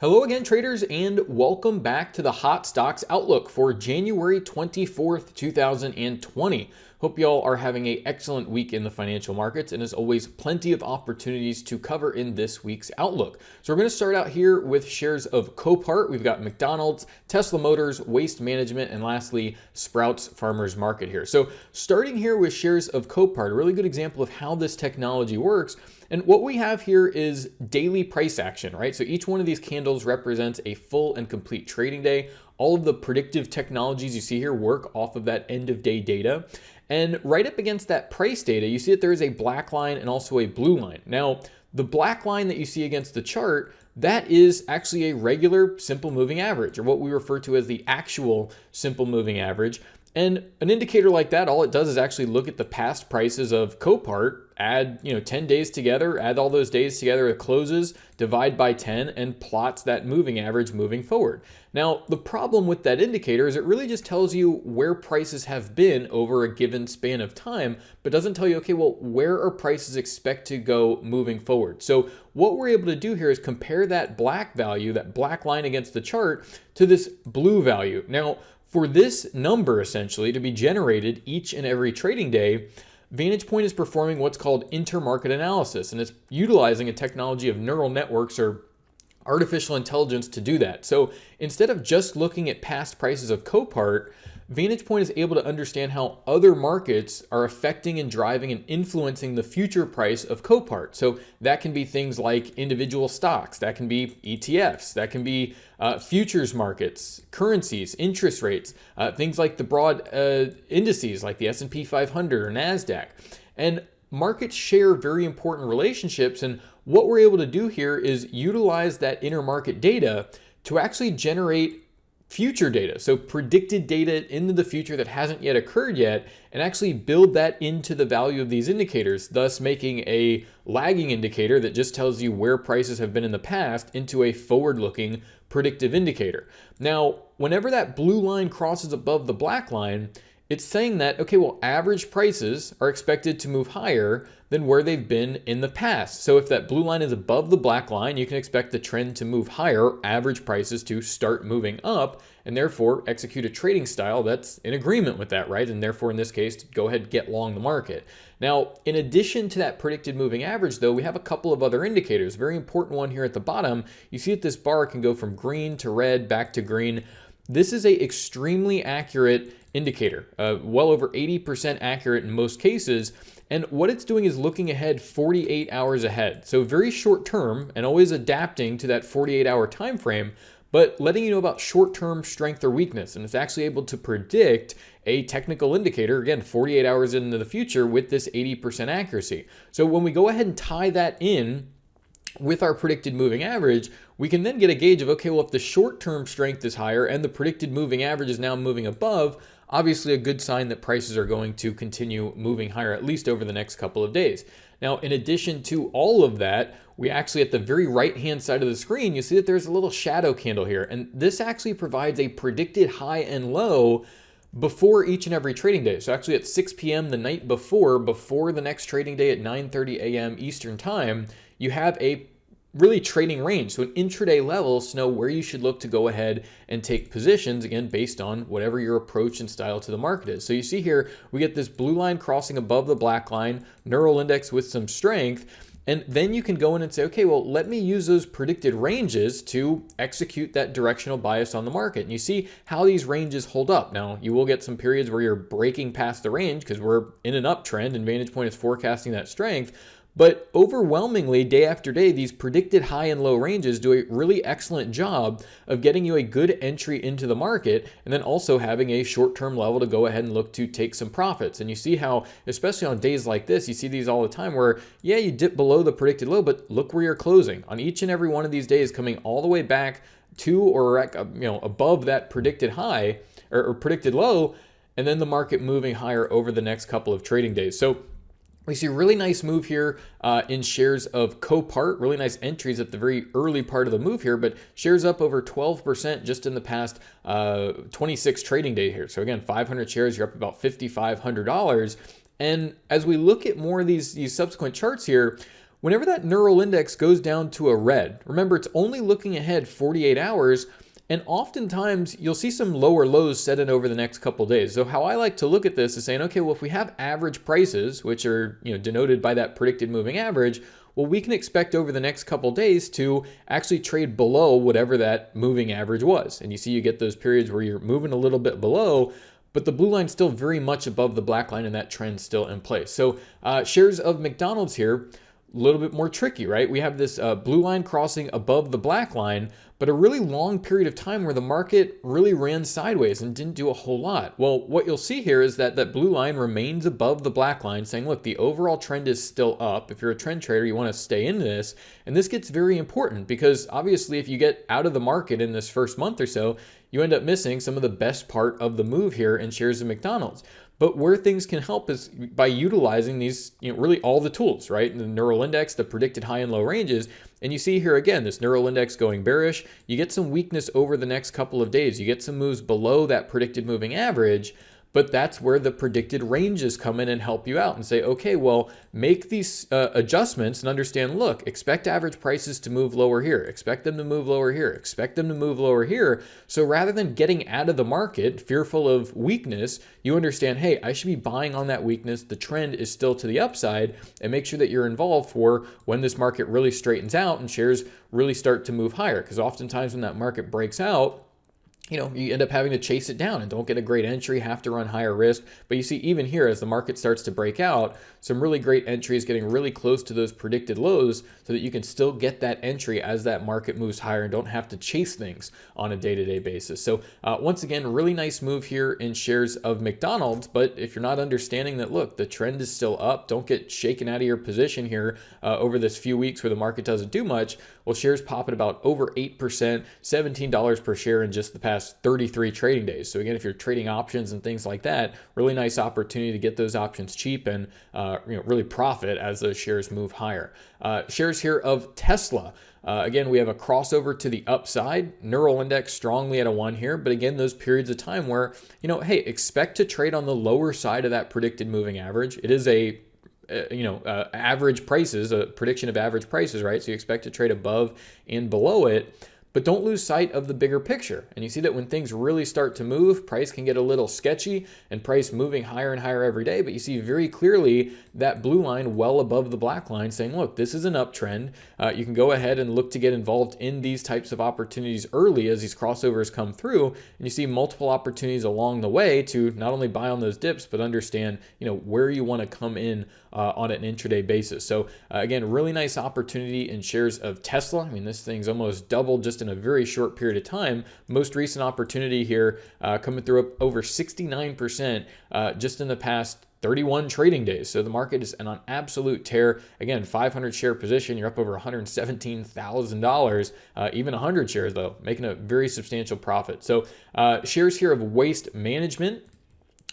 Hello again, traders, and welcome back to the Hot Stocks Outlook for January 24th, 2020. Hope y'all are having an excellent week in the financial markets, and as always, plenty of opportunities to cover in this week's Outlook. So we're going to start out here with shares of Copart. We've got McDonald's, Tesla Motors, Waste Management, and lastly, Sprouts Farmers Market here. So starting here with shares of Copart, a really good example of how this technology works. And what we have here is daily price action, right? So each one of these candles represents a full and complete trading day. All of the predictive technologies you see here work off of that end of day data. And right up against that price data, you see that there is a black line and also a blue line. Now, the black line that you see against the chart, that is actually a regular simple moving average, or what we refer to as the actual simple moving average. And an indicator like that, all it does is actually look at the past prices of Copart, add 10 days together, add all those days together, it closes, divide by 10, and plots that moving average moving forward. Now, the problem with that indicator is it really just tells you where prices have been over a given span of time, but doesn't tell you, okay, well, where are prices expect to go moving forward? So what we're able to do here is compare that black value, that black line against the chart, to this blue value. Now, for this number essentially to be generated each and every trading day, Vantagepoint is performing what's called intermarket analysis, and it's utilizing a technology of neural networks or artificial intelligence to do that. So instead of just looking at past prices of Copart, Vantagepoint is able to understand how other markets are affecting and driving and influencing the future price of Copart. So that can be things like individual stocks, that can be ETFs, that can be futures markets, currencies, interest rates, things like the broad indices like the S&P 500 or NASDAQ. And markets share very important relationships, and what we're able to do here is utilize that intermarket data to actually generate future data, so predicted data into the future that hasn't yet occurred yet, and actually build that into the value of these indicators, thus making a lagging indicator that just tells you where prices have been in the past into a forward-looking predictive indicator. Now, whenever that blue line crosses above the black line, it's saying that, okay, well, average prices are expected to move higher than where they've been in the past. So if that blue line is above the black line, you can expect the trend to move higher, average prices to start moving up, and therefore execute a trading style that's in agreement with that, right? And therefore, in this case, go ahead and get long the market. Now, in addition to that predicted moving average, though, we have a couple of other indicators. Very important one here at the bottom. You see that this bar can go from green to red, back to green. This is a extremely accurate indicator, well over 80% accurate in most cases. And what it's doing is looking ahead 48 hours ahead. So very short term and always adapting to that 48-hour time frame, but letting you know about short-term strength or weakness. And it's actually able to predict a technical indicator, again, 48 hours into the future with this 80% accuracy. So when we go ahead and tie that in with our predicted moving average, we can then get a gauge of, okay, well, if the short-term strength is higher and the predicted moving average is now moving above, obviously a good sign that prices are going to continue moving higher, at least over the next couple of days. Now, in addition to all of that, we actually, at the very right-hand side of the screen, you see that there's a little shadow candle here. And this actually provides a predicted high and low before each and every trading day. So actually at 6 p.m. the night before the next trading day at 9:30 a.m. Eastern time, you have a really trading range, so an intraday level to know where you should look to go ahead and take positions, again, based on whatever your approach and style to the market is. So you see here, we get this blue line crossing above the black line, neural index with some strength, and then you can go in and say, okay, well, let me use those predicted ranges to execute that directional bias on the market. And you see how these ranges hold up. Now, you will get some periods where you're breaking past the range because we're in an uptrend and Vantagepoint is forecasting that strength. But overwhelmingly, day after day, these predicted high and low ranges do a really excellent job of getting you a good entry into the market, and then also having a short-term level to go ahead and look to take some profits. And you see how, especially on days like this, you see these all the time where, yeah, you dip below the predicted low, but look where you're closing. On each and every one of these days, coming all the way back to or above that predicted high or predicted low, and then the market moving higher over the next couple of trading days. So we see a really nice move here in shares of Copart, really nice entries at the very early part of the move here, but shares up over 12% just in the past 26 trading day here. So again, 500 shares, you're up about $5,500. And as we look at more of these subsequent charts here, whenever that neural index goes down to a red, remember it's only looking ahead 48 hours, and oftentimes you'll see some lower lows set in over the next couple days. So how I like to look at this is saying, okay, well, if we have average prices, which are denoted by that predicted moving average, well, we can expect over the next couple days to actually trade below whatever that moving average was. And you see you get those periods where you're moving a little bit below, but the blue line's still very much above the black line, and that trend's still in place. So shares of McDonald's here, a little bit more tricky, right? We have this blue line crossing above the black line, but a really long period of time where the market really ran sideways and didn't do a whole lot. Well, what you'll see here is that that blue line remains above the black line, saying, look, the overall trend is still up. If you're a trend trader, you want to stay in this. And this gets very important because obviously if you get out of the market in this first month or so, you end up missing some of the best part of the move here in shares of McDonald's. But where things can help is by utilizing these, really all the tools, right? The neural index, the predicted high and low ranges. And you see here again, this neural index going bearish. You get some weakness over the next couple of days. You get some moves below that predicted moving average. But that's where the predicted ranges come in and help you out and say, okay, well, make these adjustments and understand, look, expect average prices to move lower here, expect them to move lower here, expect them to move lower here. So rather than getting out of the market fearful of weakness, you understand, hey, I should be buying on that weakness. The trend is still to the upside, and make sure that you're involved for when this market really straightens out and shares really start to move higher. Because oftentimes when that market breaks out, you end up having to chase it down and don't get a great entry, have to run higher risk. But you see, even here, as the market starts to break out, some really great entries getting really close to those predicted lows so that you can still get that entry as that market moves higher and don't have to chase things on a day-to-day basis. So once again, really nice move here in shares of McDonald's. But if you're not understanding that, look, the trend is still up, don't get shaken out of your position here over this few weeks where the market doesn't do much. Well, shares pop at about over 8%, $17 per share in just the past 33 trading days. So again, if you're trading options and things like that, really nice opportunity to get those options cheap and really profit as those shares move higher. Shares here of Tesla. Again, we have a crossover to the upside. Neural index strongly at a 1 here. But again, those periods of time where, hey, expect to trade on the lower side of that predicted moving average. It is a average prices, a prediction of average prices, right? So you expect to trade above and below it, but don't lose sight of the bigger picture. And you see that when things really start to move, price can get a little sketchy and price moving higher and higher every day. But you see very clearly that blue line well above the black line saying, look, this is an uptrend. You can go ahead and look to get involved in these types of opportunities early as these crossovers come through. And you see multiple opportunities along the way to not only buy on those dips, but understand, where you want to come in on an intraday basis. So again, really nice opportunity in shares of Tesla. I mean, this thing's almost doubled just in a very short period of time. Most recent opportunity here coming through up over 69% just in the past 31 trading days. So the market is on an absolute tear. Again, 500 share position, you're up over $117,000. Even 100 shares though, making a very substantial profit. So shares here of Waste Management.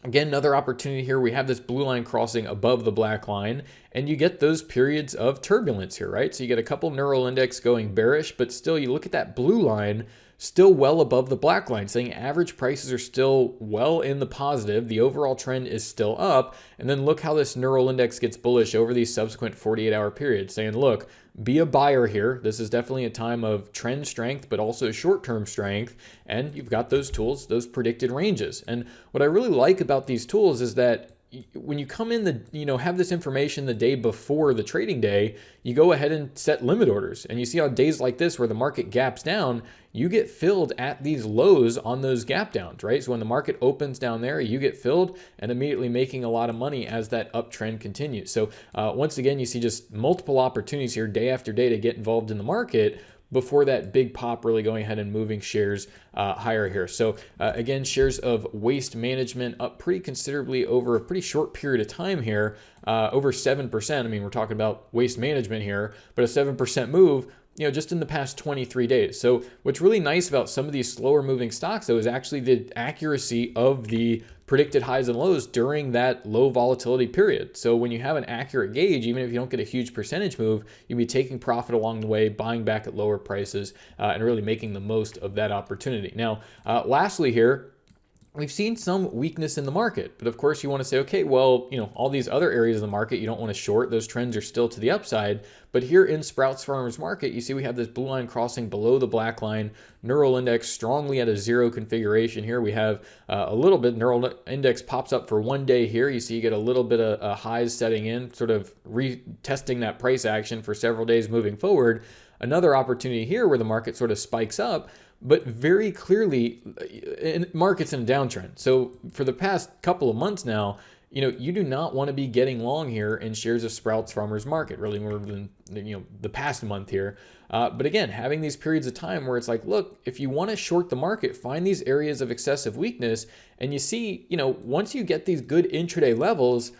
Again, another opportunity here. We have this blue line crossing above the black line, and you get those periods of turbulence here, right? So you get a couple neural index going bearish, but still you look at that blue line still well above the black line, saying average prices are still well in the positive. The overall trend is still up. And then look how this neural index gets bullish over these subsequent 48-hour periods, saying, look, be a buyer here. This is definitely a time of trend strength, but also short-term strength. And you've got those tools, those predicted ranges. And what I really like about these tools is that when you come in have this information the day before the trading day, you go ahead and set limit orders. And you see how days like this where the market gaps down, you get filled at these lows on those gap downs, right? So when the market opens down there, you get filled and immediately making a lot of money as that uptrend continues. So once again, you see just multiple opportunities here day after day to get involved in the market before that big pop really going ahead and moving shares higher here. So again, shares of Waste Management up pretty considerably over a pretty short period of time here, over 7%. I mean, we're talking about Waste Management here, but a 7% move, just in the past 23 days. So what's really nice about some of these slower moving stocks though is actually the accuracy of the predicted highs and lows during that low volatility period. So when you have an accurate gauge, even if you don't get a huge percentage move, you'll be taking profit along the way, buying back at lower prices, and really making the most of that opportunity. Now, lastly here, we've seen some weakness in the market. But of course, you want to say, okay, well, all these other areas of the market, you don't want to short. Those trends are still to the upside. But here in Sprouts Farmers Market, you see we have this blue line crossing below the black line. Neural index strongly at a zero configuration here. We have a little bit, neural index pops up for 1 day here. You see you get a little bit of highs setting in, sort of retesting that price action for several days moving forward. Another opportunity here where the market sort of spikes up, but very clearly, market's in a downtrend. So for the past couple of months now, you do not want to be getting long here in shares of Sprouts Farmers Market, really more than the past month here. But again, having these periods of time where it's like, look, if you want to short the market, find these areas of excessive weakness, and you see, once you get these good intraday levels,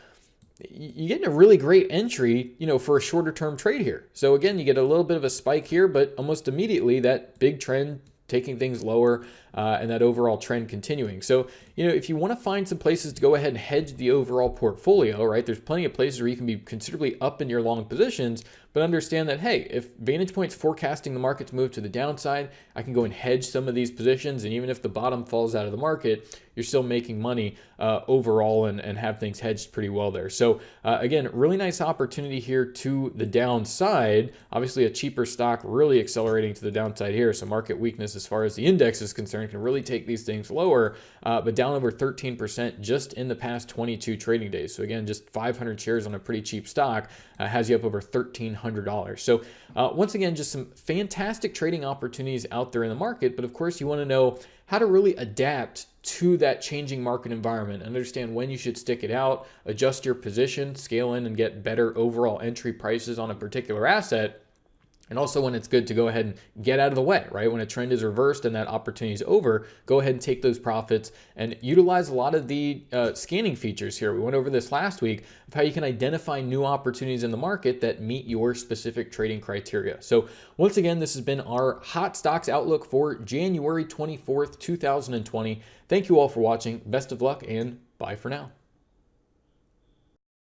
you get a really great entry, for a shorter term trade here. So again, you get a little bit of a spike here, but almost immediately that big trend taking things lower and that overall trend continuing. So, if you want to find some places to go ahead and hedge the overall portfolio, right, there's plenty of places where you can be considerably up in your long positions, but understand that, hey, if Vantagepoint's forecasting the market to move to the downside, I can go and hedge some of these positions. And even if the bottom falls out of the market, you're still making money overall and have things hedged pretty well there. So again, really nice opportunity here to the downside. Obviously a cheaper stock really accelerating to the downside here. So market weakness as far as the index is concerned can really take these things lower, but down over 13% just in the past 22 trading days. So again, just 500 shares on a pretty cheap stock has you up over $1,300. So once again, just some fantastic trading opportunities out there in the market. But of course, you want to know how to really adapt to that changing market environment, understand when you should stick it out, adjust your position, scale in and get better overall entry prices on a particular asset. And also when it's good to go ahead and get out of the way, right? When a trend is reversed and that opportunity is over, go ahead and take those profits and utilize a lot of the scanning features here. We went over this last week of how you can identify new opportunities in the market that meet your specific trading criteria. So once again, this has been our Hot Stocks Outlook for January 24th, 2020. Thank you all for watching. Best of luck and bye for now.